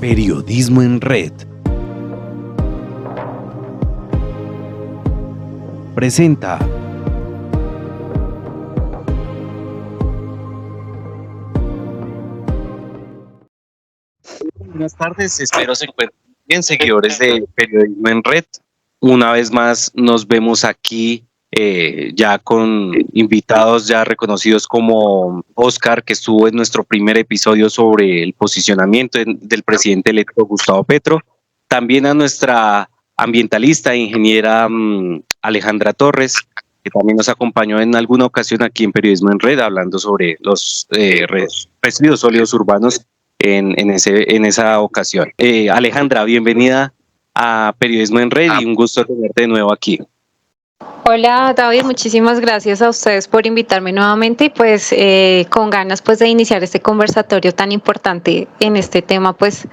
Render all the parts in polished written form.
Periodismo en Red presenta Buenas tardes, espero se encuentren bien, seguidores de Periodismo en Red. Una vez más nos vemos aquí ya con invitados ya reconocidos como Oscar, que estuvo en nuestro primer episodio sobre el posicionamiento del presidente electo Gustavo Petro. También a nuestra ambientalista e ingeniera Alejandra Torres, que también nos acompañó en alguna ocasión aquí en Periodismo en Red, hablando sobre los residuos sólidos urbanos en esa ocasión. Alejandra, bienvenida a Periodismo en Red y un gusto tenerte de nuevo aquí. Hola David, muchísimas gracias a ustedes por invitarme nuevamente y pues con ganas pues de iniciar este conversatorio tan importante en este tema pues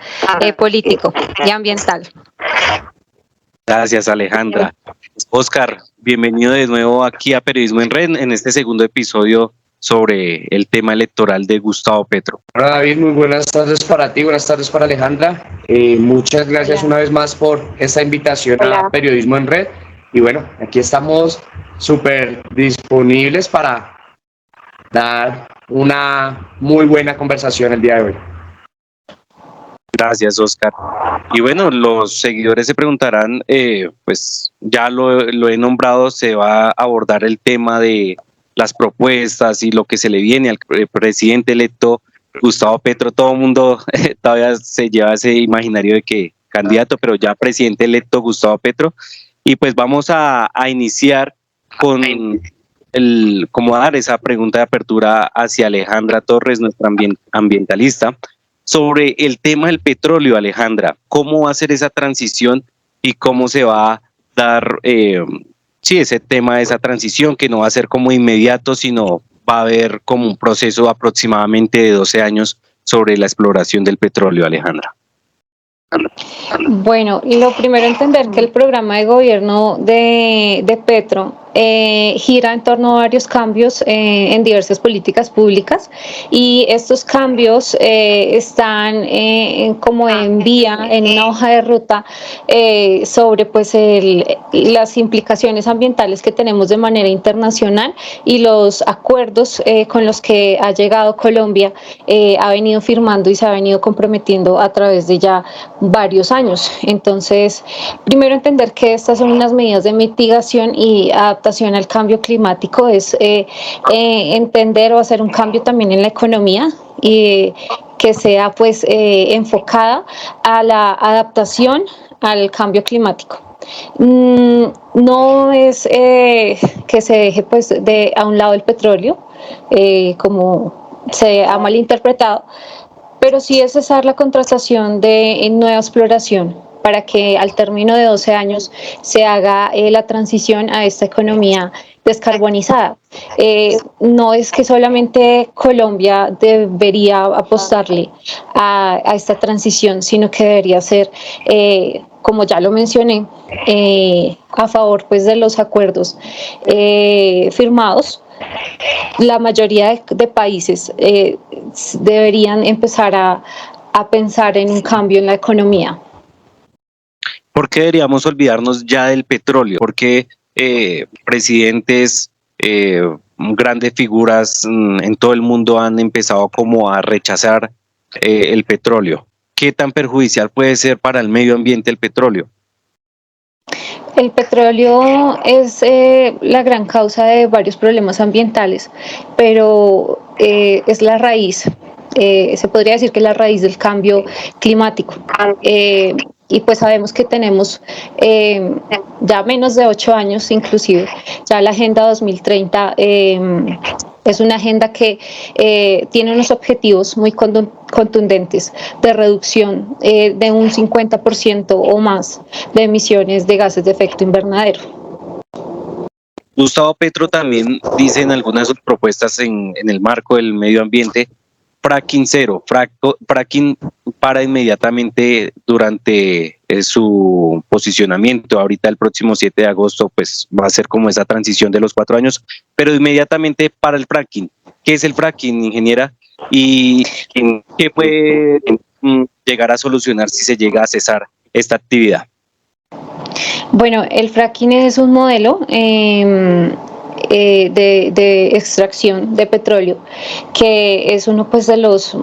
político y ambiental. Gracias, Alejandra. Oscar, bienvenido de nuevo aquí a Periodismo en Red en este segundo episodio sobre el tema electoral de Gustavo Petro. Hola David, muy buenas tardes para ti, buenas tardes para Alejandra. Muchas gracias una vez más por esta invitación a Periodismo en Red. Y bueno, aquí estamos súper disponibles para dar una muy buena conversación el día de hoy. Gracias, Oscar. Y bueno, los seguidores se preguntarán, pues ya lo he nombrado, se va a abordar el tema de las propuestas y lo que se le viene al presidente electo Gustavo Petro. Todo el mundo todavía se lleva ese imaginario de que candidato, pero ya presidente electo Gustavo Petro. Y pues vamos a iniciar con como dar esa pregunta de apertura hacia Alejandra Torres, nuestra ambientalista, sobre el tema del petróleo. Alejandra, ¿cómo va a ser esa transición y cómo se va a dar ese tema de esa transición, que no va a ser como inmediato, sino va a haber como un proceso aproximadamente de 12 años sobre la exploración del petróleo, Alejandra? Bueno, lo primero entender que el programa de gobierno de Petro gira en torno a varios cambios en diversas políticas públicas, y estos cambios están como en vía, en una hoja de ruta sobre pues las implicaciones ambientales que tenemos de manera internacional y los acuerdos con los que ha llegado Colombia, ha venido firmando y se ha venido comprometiendo a través de ya varios años. Entonces, primero entender que estas son unas medidas de mitigación y adaptación al cambio climático, es entender o hacer un cambio también en la economía y que sea pues enfocada a la adaptación al cambio climático. No es que se deje pues a un lado el petróleo, como se ha malinterpretado, pero sí es cesar la contratación de nueva exploración para que al término de 12 años se haga la transición a esta economía descarbonizada. No es que solamente Colombia debería apostarle a esta transición, sino que debería ser, como ya lo mencioné, a favor pues, de los acuerdos firmados. La mayoría de países deberían empezar a pensar en un cambio en la economía. ¿Por qué deberíamos olvidarnos ya del petróleo? ¿Por qué presidentes, grandes figuras en todo el mundo han empezado como a rechazar el petróleo? ¿Qué tan perjudicial puede ser para el medio ambiente el petróleo? El petróleo es la gran causa de varios problemas ambientales, pero es la raíz, se podría decir que es la raíz del cambio climático. Y pues sabemos que tenemos ya menos de 8 años, inclusive, ya la Agenda 2030 es una agenda que tiene unos objetivos muy contundentes de reducción de un 50% o más de emisiones de gases de efecto invernadero. Gustavo Petro también dice en algunas de sus propuestas en el marco del medio ambiente, fracking cero, fracking para inmediatamente durante su posicionamiento. Ahorita el próximo 7 de agosto pues va a ser como esa transición de los 4 años, pero inmediatamente para el fracking. ¿Qué es el fracking, ingeniera? ¿Y qué puede llegar a solucionar si se llega a cesar esta actividad? Bueno, el fracking es un modelo de extracción de petróleo, que es uno pues de los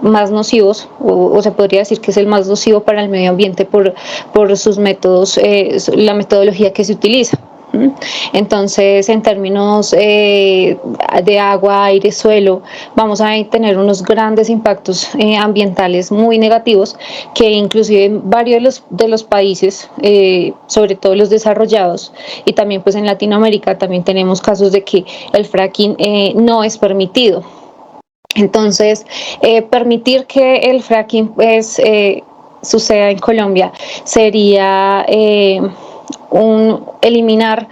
más nocivos, o se podría decir que es el más nocivo para el medio ambiente por sus métodos, la metodología que se utiliza. Entonces, en términos de agua, aire, suelo, vamos a tener unos grandes impactos ambientales muy negativos, que inclusive en varios de los países, sobre todo los desarrollados, y también pues en Latinoamérica también tenemos casos de que el fracking no es permitido. Entonces, permitir que el fracking pues suceda en Colombia sería eliminar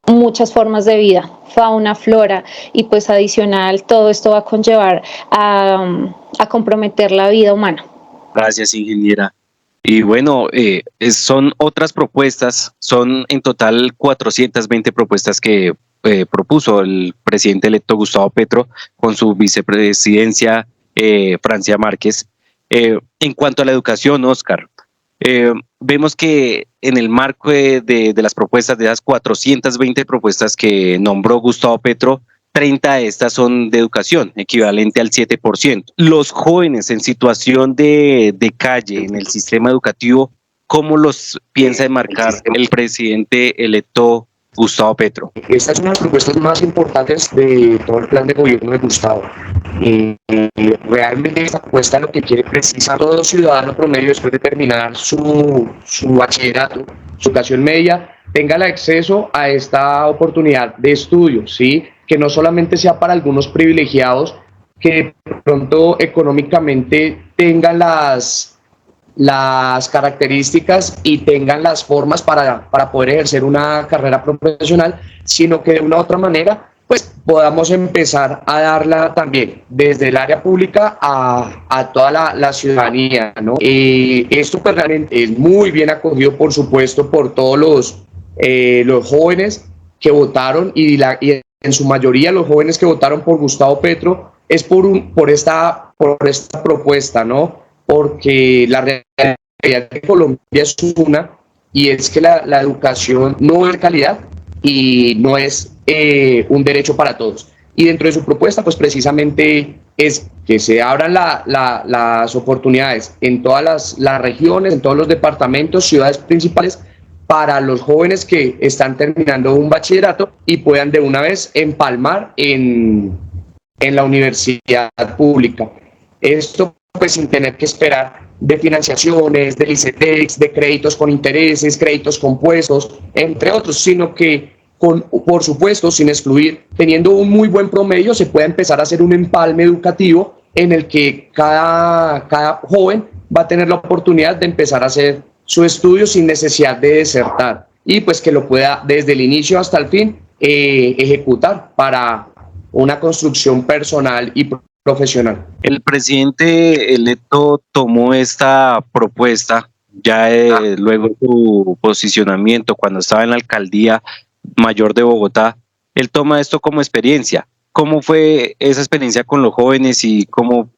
muchas formas de vida, fauna, flora, y pues adicional todo esto va a conllevar a comprometer la vida humana. Gracias, ingeniera. Y bueno, son otras propuestas, son en total 420 propuestas que propuso el presidente electo Gustavo Petro con su vicepresidencia Francia Márquez. En cuanto a la educación, Oscar, vemos que en el marco de las propuestas, de esas 420 propuestas que nombró Gustavo Petro, 30 de estas son de educación, equivalente al 7%. Los jóvenes en situación de calle en el sistema educativo, ¿cómo los piensa enmarcar el presidente electo Gustavo Petro? Esta es una de las propuestas más importantes de todo el plan de gobierno de Gustavo. Realmente esta propuesta lo que quiere precisar todo ciudadano promedio después de terminar su bachillerato, su educación media, tenga el acceso a esta oportunidad de estudio, ¿sí? Que no solamente sea para algunos privilegiados que de pronto económicamente tengan las características y tengan las formas para poder ejercer una carrera profesional, sino que de una u otra manera pues podamos empezar a darla también desde el área pública a toda la ciudadanía, ¿no? Esto pues realmente es muy bien acogido, por supuesto, por todos los jóvenes que votaron y en su mayoría los jóvenes que votaron por Gustavo Petro es por esta propuesta, ¿no? Porque la realidad de Colombia es una, y es que la educación no es de calidad y no es un derecho para todos. Y dentro de su propuesta, pues precisamente es que se abran las oportunidades en todas las regiones, en todos los departamentos, ciudades principales, para los jóvenes que están terminando un bachillerato y puedan de una vez empalmar en la universidad pública. Esto pues sin tener que esperar de financiaciones, del ICETEX, de créditos con intereses, créditos compuestos, entre otros, sino que por supuesto, sin excluir, teniendo un muy buen promedio, se puede empezar a hacer un empalme educativo en el que cada joven va a tener la oportunidad de empezar a hacer su estudio sin necesidad de desertar, y pues que lo pueda desde el inicio hasta el fin ejecutar para una construcción personal y profesional. El presidente electo tomó esta propuesta ya luego de su posicionamiento cuando estaba en la alcaldía mayor de Bogotá. Él toma esto como experiencia. ¿Cómo fue esa experiencia con los jóvenes y cómo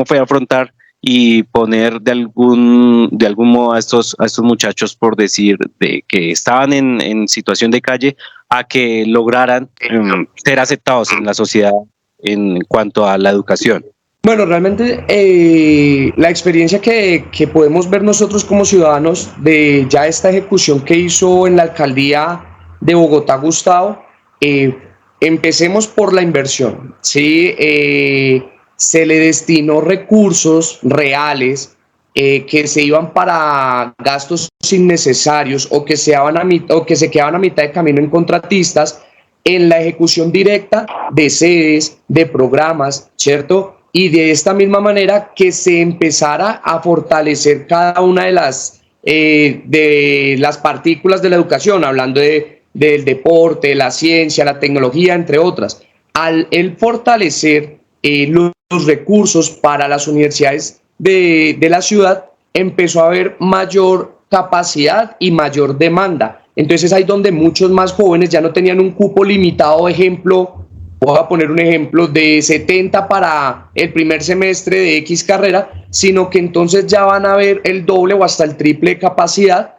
fue afrontar y poner de algún modo a estos muchachos, por decir, de que estaban en situación de calle, a que lograran ser aceptados en la sociedad en cuanto a la educación? Bueno, realmente la experiencia que podemos ver nosotros como ciudadanos de ya esta ejecución que hizo en la alcaldía de Bogotá Gustavo, empecemos por la inversión, ¿sí? Se le destinó recursos reales que se iban para gastos innecesarios o que se quedaban a mitad de camino en contratistas, en la ejecución directa de sedes, de programas, ¿cierto? Y de esta misma manera que se empezara a fortalecer cada una de las partículas de la educación, hablando del deporte, la ciencia, la tecnología, entre otras. Al el fortalecer los recursos para las universidades de la ciudad, empezó a haber mayor capacidad y mayor demanda. Entonces ahí donde muchos más jóvenes ya no tenían un cupo limitado, ejemplo, voy a poner un ejemplo, de 70 para el primer semestre de X carrera, sino que entonces ya van a ver el doble o hasta el triple de capacidad,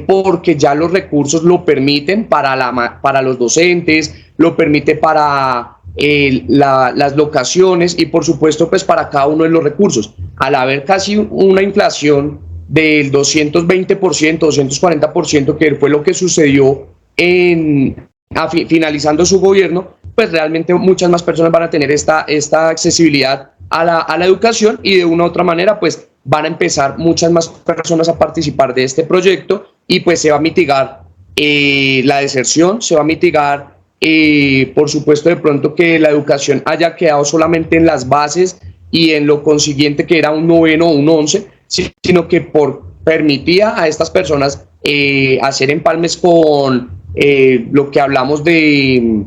porque ya los recursos lo permiten para los docentes, lo permite para las locaciones y por supuesto pues para cada uno de los recursos. Al haber casi una inflación del 220%, 240%, que fue lo que sucedió finalizando su gobierno, pues realmente muchas más personas van a tener esta accesibilidad a la educación, y de una u otra manera pues van a empezar muchas más personas a participar de este proyecto, y pues se va a mitigar la deserción, se va a mitigar por supuesto de pronto que la educación haya quedado solamente en las bases y en lo consiguiente que era un 9º o un 11, sino que permitía a estas personas hacer empalmes con lo que hablamos del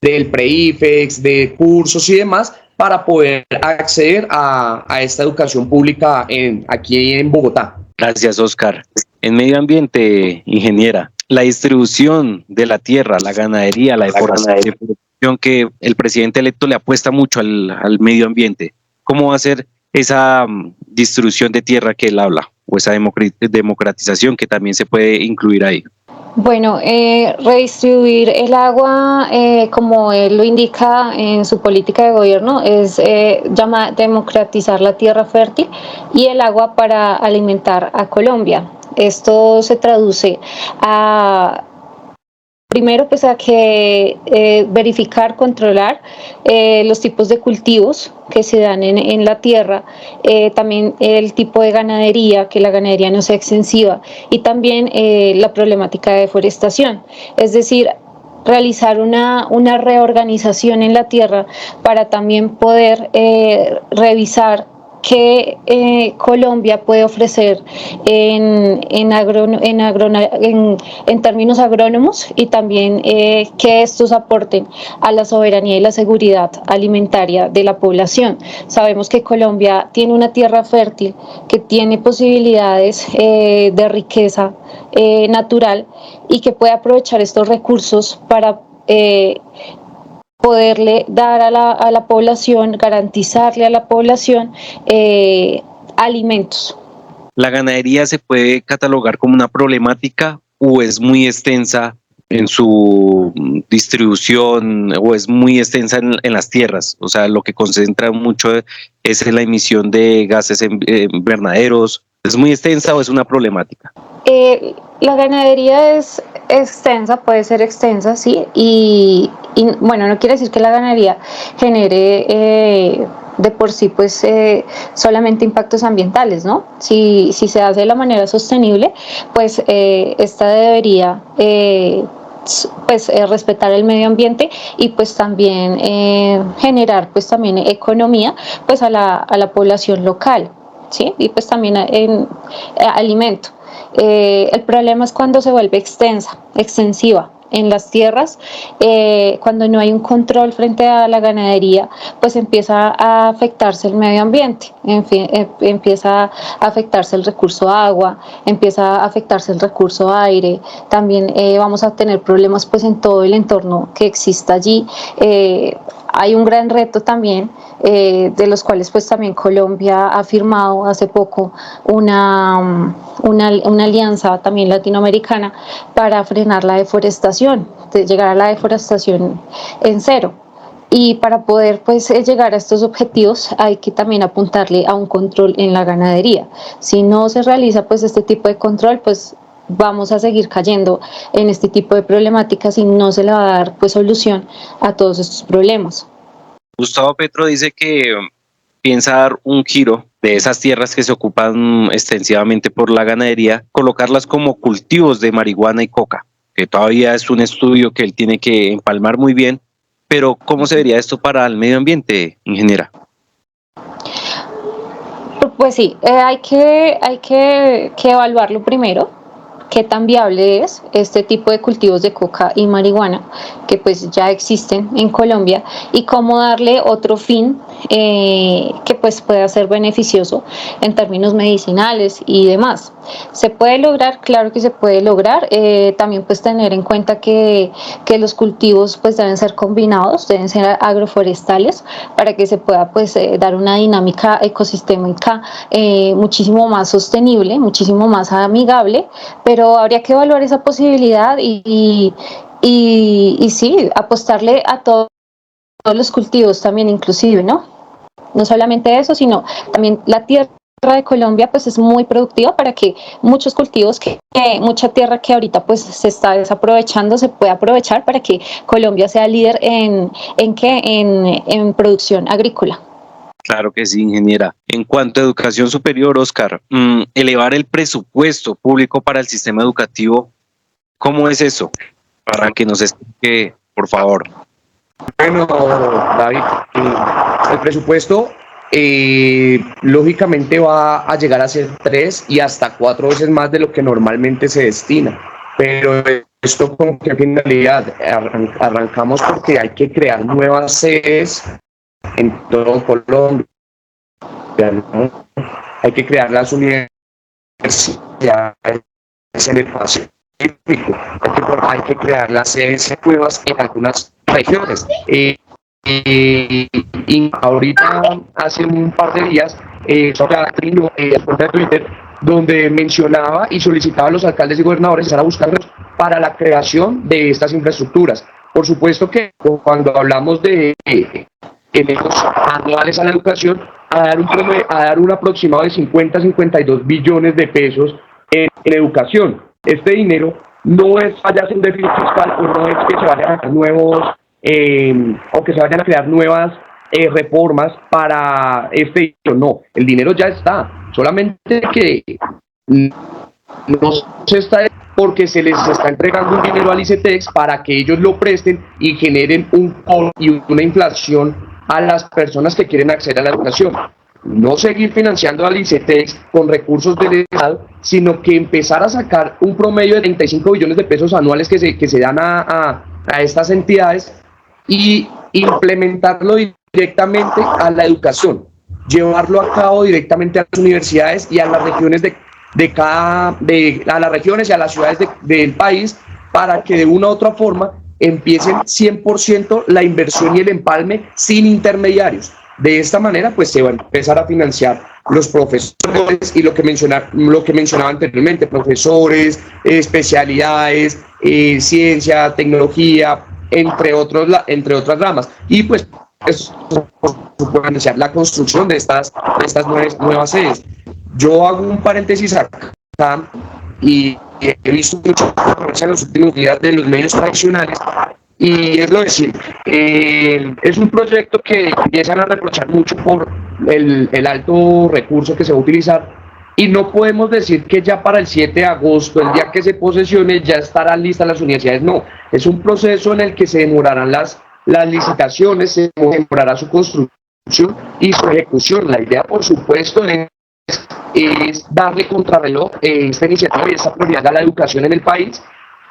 pre-IFEX, de cursos y demás, para poder acceder a esta educación pública aquí en Bogotá. Gracias, Oscar. En medio ambiente, ingeniera, la distribución de la tierra, la ganadería, la deforestación, que el presidente electo le apuesta mucho al medio ambiente, ¿cómo va a ser esa distribución de tierra que él habla, o esa democratización que también se puede incluir ahí? Bueno, redistribuir el agua, como él lo indica en su política de gobierno, es democratizar la tierra fértil y el agua para alimentar a Colombia. Esto se traduce a, primero, pues a que verificar, controlar los tipos de cultivos que se dan en la tierra, también el tipo de ganadería, que la ganadería no sea extensiva, y también la problemática de deforestación, es decir, realizar una reorganización en la tierra para también poder revisar qué Colombia puede ofrecer en términos agrónomos, y también que estos aporten a la soberanía y la seguridad alimentaria de la población. Sabemos que Colombia tiene una tierra fértil, que tiene posibilidades de riqueza natural, y que puede aprovechar estos recursos para poderle dar a la población, garantizarle a la población alimentos. ¿La ganadería se puede catalogar como una problemática o es muy extensa en su distribución, o es muy extensa en las tierras? O sea, lo que concentra mucho es en la emisión de gases invernaderos. ¿Es muy extensa o es una problemática? La ganadería es extensa, puede ser extensa, sí, y bueno, no quiere decir que la ganadería genere de por sí pues solamente impactos ambientales, ¿no? Si se hace de la manera sostenible, pues esta debería respetar el medio ambiente, y pues también generar pues también economía pues a la población local, ¿sí? Y pues también en alimento. El problema es cuando se vuelve extensiva en las tierras, cuando no hay un control frente a la ganadería, pues empieza a afectarse el medio ambiente, en fin, empieza a afectarse el recurso agua, empieza a afectarse el recurso aire, también vamos a tener problemas pues en todo el entorno que exista allí. Hay un gran reto también, de los cuales pues también Colombia ha firmado hace poco una alianza también latinoamericana para frenar la deforestación, de llegar a la deforestación en cero. Y para poder pues llegar a estos objetivos hay que también apuntarle a un control en la ganadería. Si no se realiza pues este tipo de control, pues vamos a seguir cayendo en este tipo de problemáticas y no se le va a dar pues solución a todos estos problemas. Gustavo Petro dice que piensa dar un giro de esas tierras que se ocupan extensivamente por la ganadería, colocarlas como cultivos de marihuana y coca, que todavía es un estudio que él tiene que empalmar muy bien, pero ¿cómo se vería esto para el medio ambiente, ingeniera? Pues sí, hay que evaluarlo primero, qué tan viable es este tipo de cultivos de coca y marihuana que pues ya existen en Colombia, y cómo darle otro fin que pues pueda ser beneficioso en términos medicinales y demás. ¿Se puede lograr? Claro que se puede lograr. También pues tener en cuenta que los cultivos pues deben ser combinados, deben ser agroforestales para que se pueda pues dar una dinámica ecosistémica muchísimo más sostenible, muchísimo más amigable, pero habría que evaluar esa posibilidad y sí, apostarle a todos los cultivos también inclusive, ¿no? No solamente eso, sino también la tierra de Colombia pues es muy productiva para que muchos cultivos, mucha tierra que ahorita pues se está desaprovechando, se pueda aprovechar para que Colombia sea líder en producción agrícola. Claro que sí, ingeniera. En cuanto a educación superior, Oscar, elevar el presupuesto público para el sistema educativo, ¿cómo es eso? Para que nos explique, por favor. Bueno, David, el presupuesto lógicamente va a llegar a ser 3 y hasta 4 veces más de lo que normalmente se destina. Pero esto con qué finalidad? Arrancamos porque hay que crear nuevas sedes en todo Colombia, ¿no? Hay que crear las universidades en el Pacífico, hay que crear las sedes nuevas en algunas regiones. Y ahorita, hace un par de días, cuenta de Twitter, donde mencionaba y solicitaba a los alcaldes y gobernadores empezar a buscarlos para la creación de estas infraestructuras. Por supuesto que cuando hablamos de elementos anuales a la educación, a dar un aproximado de 50-52 billones de pesos en educación. Este dinero no es vaya a ser un déficit fiscal o no es que se vayan a crear o que se vayan a crear nuevas reformas para este dinero. No, el dinero ya está, solamente que no se está porque se les está entregando un dinero al ICETEX para que ellos lo presten y generen un costo y una inflación a las personas que quieren acceder a la educación. No seguir financiando al ICETEX con recursos del Estado, sino que empezar a sacar un promedio de 35 billones de pesos anuales que se dan a estas entidades y implementarlo directamente a la educación, llevarlo a cabo directamente a las universidades y a las regiones a las regiones y a las ciudades del país, para que de una u otra forma empiecen 100% la inversión y el empalme sin intermediarios. De esta manera pues se va a empezar a financiar los profesores y lo que mencionaba anteriormente, profesores, especialidades, ciencia, tecnología, entre otras ramas, y pues por financiar la construcción de estas nuevas sedes. Yo hago un paréntesis acá y he visto mucha controversia en los últimos días de los medios tradicionales, y es lo de siempre. Es un proyecto que empiezan a reprochar mucho por el alto recurso que se va a utilizar, y no podemos decir que ya para el 7 de agosto, el día que se posesione, ya estarán listas las universidades. No, es un proceso en el que se demorarán las licitaciones, se demorará su construcción y su ejecución. La idea, por supuesto, es darle contrarreloj esta iniciativa y esta prioridad a la educación en el país,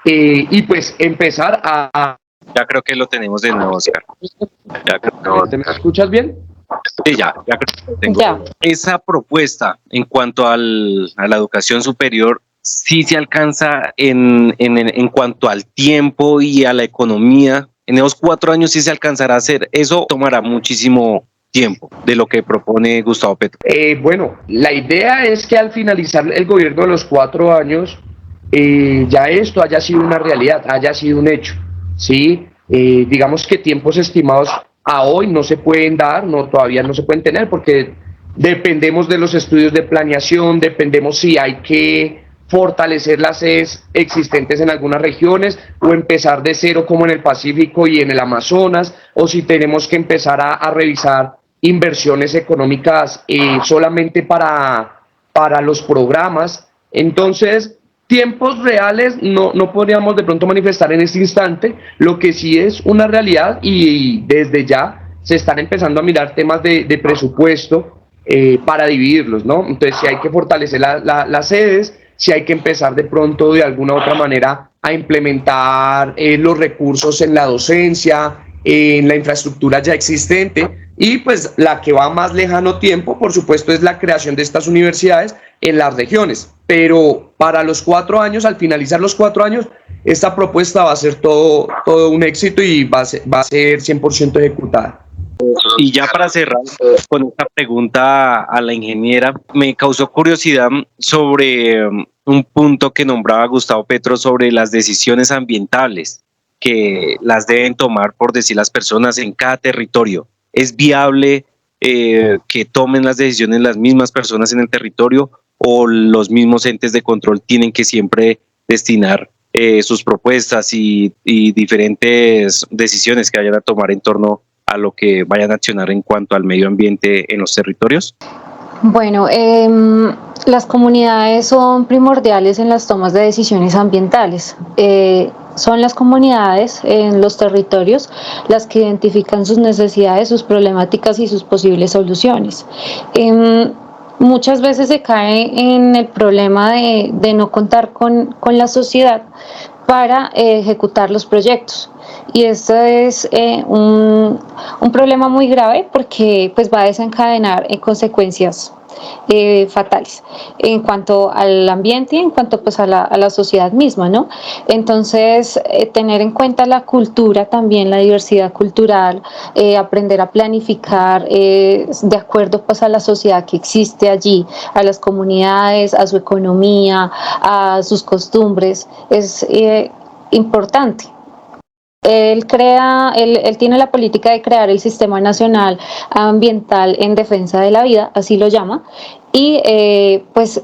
y pues empezar a... Ya creo que lo tenemos de nuevo, Oscar. ¿Me escuchas bien? Sí, ya creo que tengo. Ya. Esa propuesta en cuanto a la educación superior, sí se alcanza en cuanto al tiempo y a la economía. En esos 4 años sí se alcanzará a hacer. Eso tomará muchísimo tiempo de lo que propone Gustavo Petro. Bueno, la idea es que al finalizar el gobierno de los 4 años, ya esto haya sido una realidad, haya sido un hecho, ¿sí? Digamos que tiempos estimados a hoy no se pueden dar, todavía no se pueden tener, porque dependemos de los estudios de planeación, dependemos si hay que fortalecer las sedes existentes en algunas regiones o empezar de cero como en el Pacífico y en el Amazonas, o si tenemos que empezar a revisar inversiones económicas solamente para los programas. Entonces, tiempos reales no podríamos de pronto manifestar en este instante. Lo que sí es una realidad, y desde ya se están empezando a mirar temas de presupuesto para dividirlos, ¿no? Entonces, si hay que fortalecer las sedes, si hay que empezar de pronto de alguna u otra manera a implementar los recursos en la docencia, en la infraestructura ya existente, y pues la que va más lejano tiempo, por supuesto, es la creación de estas universidades en las regiones. Pero para los 4 años, al finalizar los 4 años, esta propuesta va a ser todo un éxito y va a ser 100% ejecutada. Y ya para cerrar con esta pregunta a la ingeniera, me causó curiosidad sobre un punto que nombraba Gustavo Petro sobre las decisiones ambientales que las deben tomar, por decir, las personas en cada territorio. ¿Es viable que tomen las decisiones las mismas personas en el territorio, o los mismos entes de control tienen que siempre destinar sus propuestas y diferentes decisiones que vayan a tomar en torno a lo que vayan a accionar en cuanto al medio ambiente en los territorios? Bueno, las comunidades son primordiales en las tomas de decisiones ambientales. Son las comunidades en los territorios las que identifican sus necesidades, sus problemáticas y sus posibles soluciones. Muchas veces se cae en el problema de no contar con la sociedad para ejecutar los proyectos. Y esto es un problema muy grave, porque pues va a desencadenar consecuencias fatales en cuanto al ambiente y en cuanto pues a la sociedad misma, ¿no? Entonces, tener en cuenta la cultura también, la diversidad cultural, aprender a planificar de acuerdo pues a la sociedad que existe allí, a las comunidades, a su economía, a sus costumbres, es importante. Él tiene la política de crear el Sistema Nacional Ambiental en Defensa de la Vida, así lo llama, y pues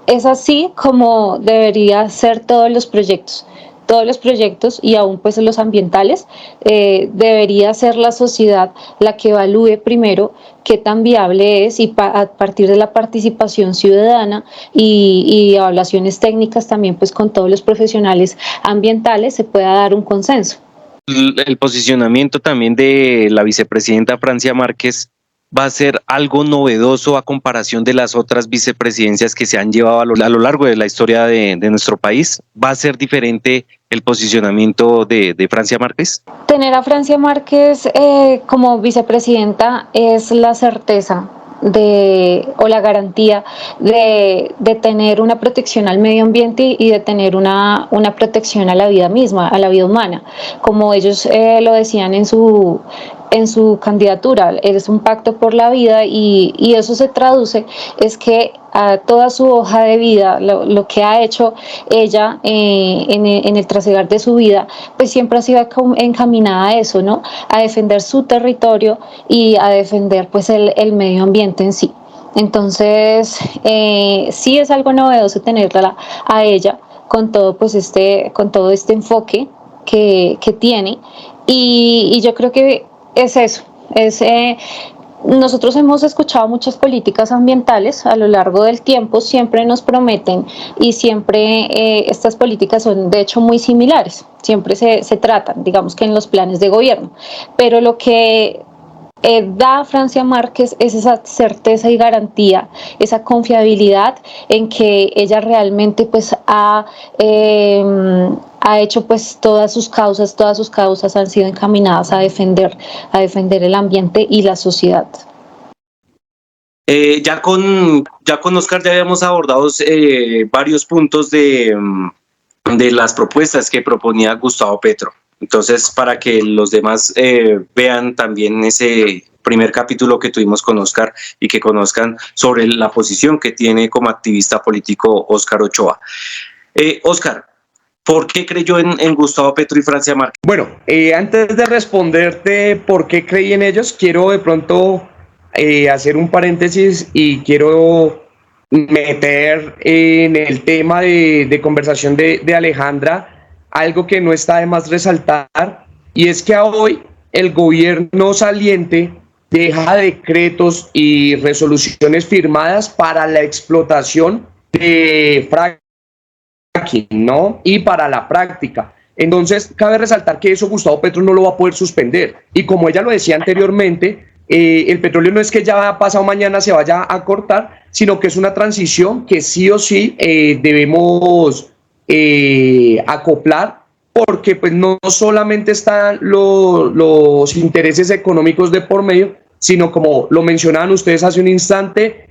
es así como debería ser todos los proyectos, y aún pues los ambientales. Debería ser la sociedad la que evalúe primero qué tan viable es, y a partir de la participación ciudadana y evaluaciones técnicas también pues con todos los profesionales ambientales se pueda dar un consenso. El posicionamiento también de la vicepresidenta Francia Márquez va a ser algo novedoso a comparación de las otras vicepresidencias que se han llevado a lo largo de la historia de nuestro país. ¿Va a ser diferente el posicionamiento de Francia Márquez? Tener a Francia Márquez como vicepresidenta es la certeza o la garantía de tener una protección al medio ambiente y de tener una protección a la vida misma, a la vida humana. Como ellos lo decían en su candidatura, es un pacto por la vida, y eso se traduce es que a toda su hoja de vida, lo que ha hecho ella en el trasegar de su vida, pues siempre ha sido encaminada a eso, ¿no? A defender su territorio y a defender pues el medio ambiente en sí. Entonces, sí es algo novedoso tenerla a ella con todo pues con todo este enfoque que tiene, y yo creo que es eso, nosotros hemos escuchado muchas políticas ambientales a lo largo del tiempo, siempre nos prometen, y siempre estas políticas son de hecho muy similares, siempre se tratan, digamos que en los planes de gobierno, pero lo que da Francia Márquez es esa certeza y garantía, esa confiabilidad en que ella realmente pues ha hecho pues todas sus causas han sido encaminadas a defender el ambiente y la sociedad. Ya con Oscar ya habíamos abordado varios puntos de las propuestas que proponía Gustavo Petro. Entonces, para que los demás vean también ese primer capítulo que tuvimos con Oscar y que conozcan sobre la posición que tiene como activista político Oscar Ochoa. Oscar, ¿por qué creyó en Gustavo Petro y Francia Márquez? Bueno, antes de responderte por qué creí en ellos, quiero de pronto hacer un paréntesis y quiero meter en el tema de conversación de Alejandra algo que no está de más resaltar, y es que hoy el gobierno saliente deja decretos y resoluciones firmadas para la explotación de fracking, ¿no? Y para la práctica. Entonces, cabe resaltar que eso Gustavo Petro no lo va a poder suspender. Y como ella lo decía anteriormente, el petróleo no es que ya pasado mañana se vaya a cortar, sino que es una transición que sí o sí debemos acoplar porque pues no solamente están los intereses económicos de por medio, sino como lo mencionaban ustedes hace un instante,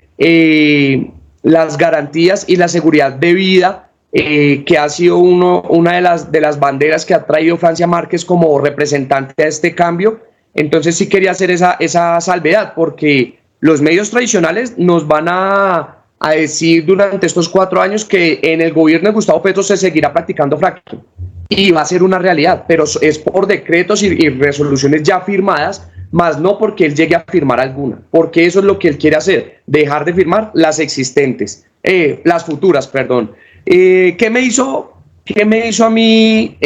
las garantías y la seguridad de vida, que ha sido una de las banderas que ha traído Francia Márquez como representante a este cambio. Entonces sí quería hacer esa salvedad, porque los medios tradicionales nos van a decir durante estos 4 años que en el gobierno de Gustavo Petro se seguirá practicando fracking, y va a ser una realidad, pero es por decretos y resoluciones ya firmadas, más no porque él llegue a firmar alguna, porque eso es lo que él quiere hacer, dejar de firmar las existentes, las futuras, perdón. ¿Qué me hizo a mí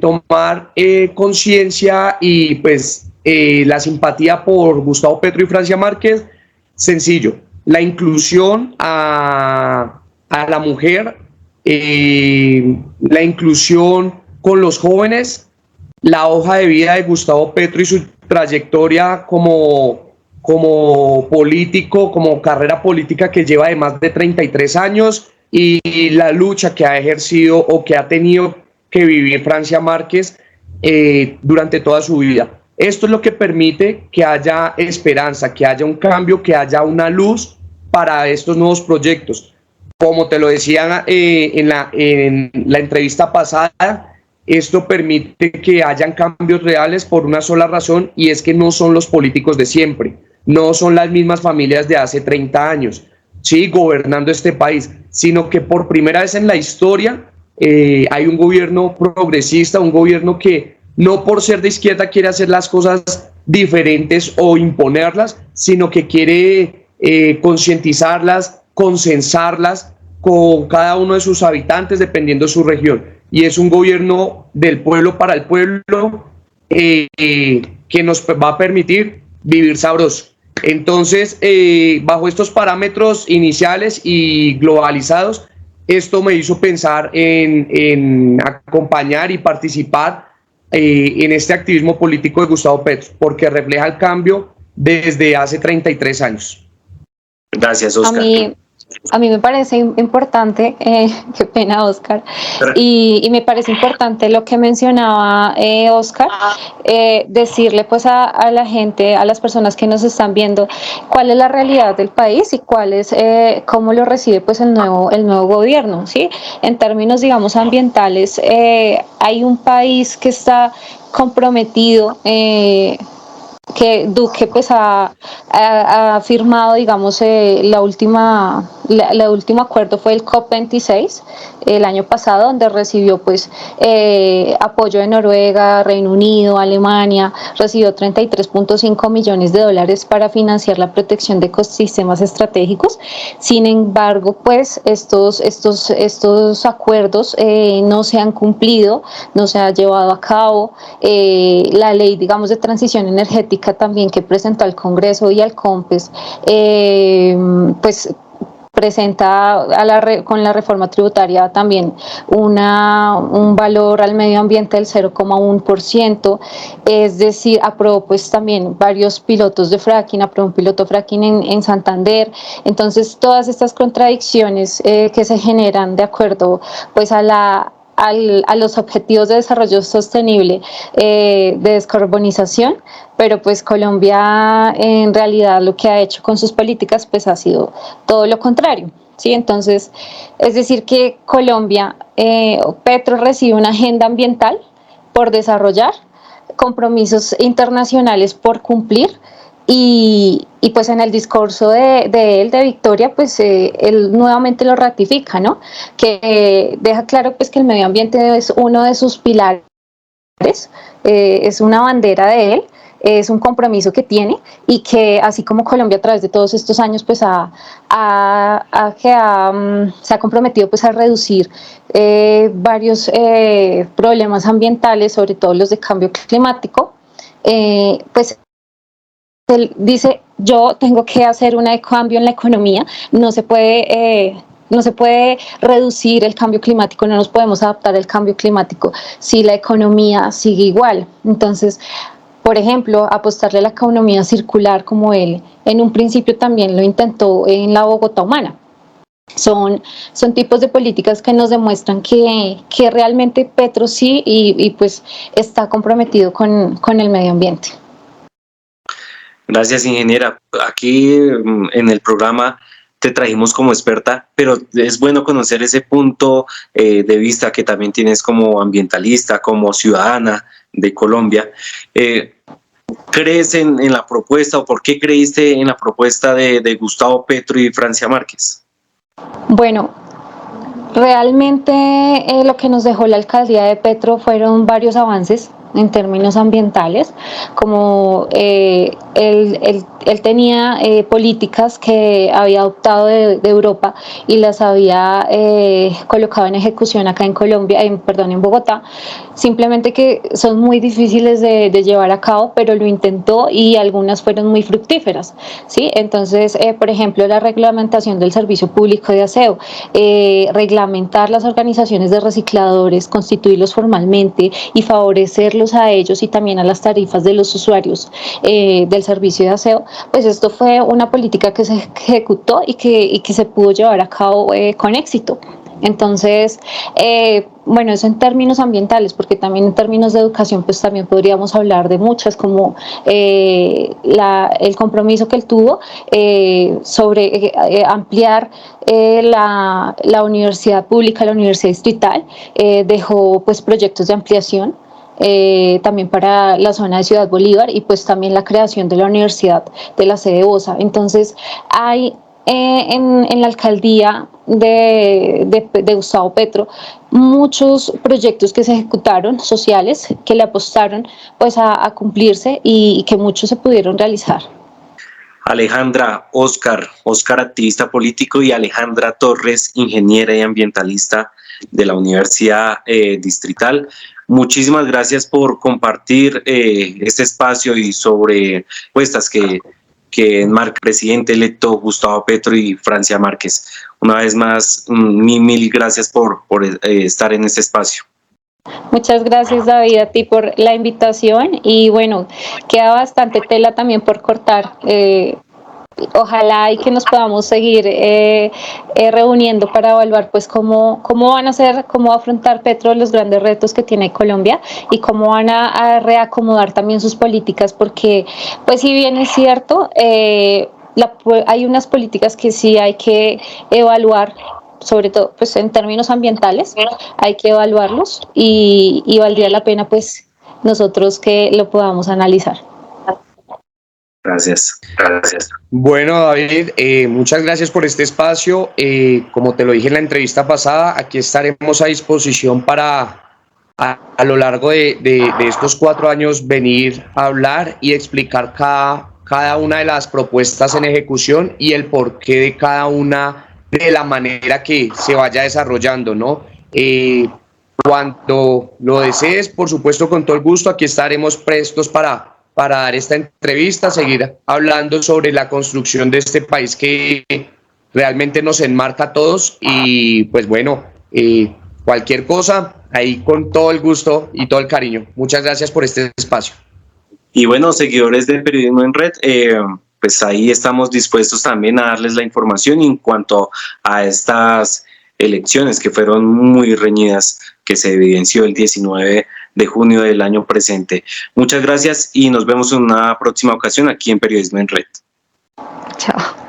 tomar conciencia y pues la simpatía por Gustavo Petro y Francia Márquez? Sencillo, la inclusión a la mujer, la inclusión con los jóvenes, la hoja de vida de Gustavo Petro y su trayectoria como político, como carrera política que lleva de más de 33 años, y la lucha que ha ejercido o que ha tenido que vivir Francia Márquez durante toda su vida. Esto es lo que permite que haya esperanza, que haya un cambio, que haya una luz para estos nuevos proyectos. Como te lo decía en la entrevista pasada, esto permite que hayan cambios reales por una sola razón, y es que no son los políticos de siempre, no son las mismas familias de hace 30 años, sí, gobernando este país, sino que por primera vez en la historia hay un gobierno progresista, un gobierno que no por ser de izquierda quiere hacer las cosas diferentes o imponerlas, sino que quiere concientizarlas, consensarlas con cada uno de sus habitantes dependiendo de su región. Y es un gobierno del pueblo para el pueblo, que nos va a permitir vivir sabroso. Entonces, bajo estos parámetros iniciales y globalizados, esto me hizo pensar en acompañar y participar en este activismo político de Gustavo Petro, porque refleja el cambio desde hace 33 años. Gracias, Oscar. A mí me parece importante, qué pena, Oscar, y me parece importante lo que mencionaba Oscar, decirle pues a la gente, a las personas que nos están viendo, cuál es la realidad del país y cuál es, cómo lo recibe pues el nuevo gobierno, ¿sí? En términos, digamos, ambientales, hay un país que está comprometido, que Duque pues ha firmado, digamos, el último acuerdo fue el COP26 el año pasado, donde recibió pues apoyo de Noruega, Reino Unido, Alemania, recibió 33.5 millones de dólares para financiar la protección de ecosistemas estratégicos. Sin embargo, pues estos acuerdos no se han cumplido, no se ha llevado a cabo. La ley, digamos, de transición energética también que presentó al Congreso y al COMPES, pues presenta con la reforma tributaria también un valor al medio ambiente del 0,1%, es decir, aprobó pues también varios pilotos de fracking, aprobó un piloto fracking en Santander. Entonces todas estas contradicciones que se generan de acuerdo pues a los objetivos de desarrollo sostenible, de descarbonización, pero pues Colombia en realidad lo que ha hecho con sus políticas pues ha sido todo lo contrario, ¿sí? Entonces, es decir que Colombia, Petro recibe una agenda ambiental por desarrollar, compromisos internacionales por cumplir, y pues en el discurso de él, de Victoria, pues él nuevamente lo ratifica, ¿no? Que deja claro pues que el medio ambiente es uno de sus pilares, es una bandera de él, es un compromiso que tiene, y que así como Colombia a través de todos estos años pues se ha comprometido pues a reducir varios problemas ambientales, sobre todo los de cambio climático, pues él dice: yo tengo que hacer un cambio en la economía, no se puede reducir el cambio climático, no nos podemos adaptar al cambio climático si la economía sigue igual. Entonces, por ejemplo, apostarle a la economía circular, como él en un principio también lo intentó en la Bogotá Humana, Son tipos de políticas que nos demuestran que realmente Petro sí y pues está comprometido con el medio ambiente. Gracias, ingeniera. Aquí en el programa te trajimos como experta, pero es bueno conocer ese punto de vista que también tienes como ambientalista, como ciudadana de Colombia. ¿Crees en la propuesta o por qué creíste en la propuesta de Gustavo Petro y Francia Márquez? Bueno, realmente lo que nos dejó la alcaldía de Petro fueron varios avances en términos ambientales, como él tenía políticas que había adoptado de Europa y las había colocado en ejecución acá en Colombia, en Bogotá, simplemente que son muy difíciles de llevar a cabo, pero lo intentó y algunas fueron muy fructíferas, ¿sí? Entonces, por ejemplo, la reglamentación del servicio público de aseo, reglamentar las organizaciones de recicladores, constituirlos formalmente y favorecerlos a ellos y también a las tarifas de los usuarios del servicio de aseo, pues esto fue una política que se ejecutó y que se pudo llevar a cabo con éxito. Entonces, bueno, eso en términos ambientales, porque también en términos de educación, pues también podríamos hablar de muchas, como el compromiso que él tuvo sobre ampliar la universidad pública, la universidad distrital, dejó pues proyectos de ampliación. También para la zona de Ciudad Bolívar y pues también la creación de la Universidad de la sede Bosa. Entonces hay en la alcaldía de Gustavo Petro muchos proyectos que se ejecutaron, sociales, que le apostaron pues a cumplirse y que muchos se pudieron realizar. Alejandra, Oscar activista político, y Alejandra Torres, ingeniera y ambientalista de la Universidad Distrital. Muchísimas gracias por compartir este espacio y sobre propuestas que enmarca el presidente electo Gustavo Petro y Francia Márquez. Una vez más, mil gracias por estar en este espacio. Muchas gracias, David, a ti por la invitación y bueno, queda bastante tela también por cortar. Ojalá y que nos podamos seguir reuniendo para evaluar pues cómo van a ser, cómo va a afrontar Petro los grandes retos que tiene Colombia y cómo van a reacomodar también sus políticas, porque pues si bien es cierto, hay unas políticas que sí hay que evaluar, sobre todo pues en términos ambientales, hay que evaluarlos y valdría la pena pues nosotros que lo podamos analizar. Gracias. Bueno, David, muchas gracias por este espacio. Como te lo dije en la entrevista pasada, aquí estaremos a disposición para a lo largo de estos 4 años venir a hablar y explicar cada una de las propuestas en ejecución y el porqué de cada una de la manera que se vaya desarrollando, ¿no? Cuando lo desees, por supuesto, con todo el gusto, aquí estaremos prestos para dar esta entrevista, seguir hablando sobre la construcción de este país que realmente nos enmarca a todos y pues bueno, cualquier cosa, ahí con todo el gusto y todo el cariño. Muchas gracias por este espacio. Y bueno, seguidores de Periodismo en Red, pues ahí estamos dispuestos también a darles la información en cuanto a estas elecciones que fueron muy reñidas, que se evidenció el 19 de junio del año presente. Muchas gracias y nos vemos en una próxima ocasión aquí en Periodismo en Red. Chao.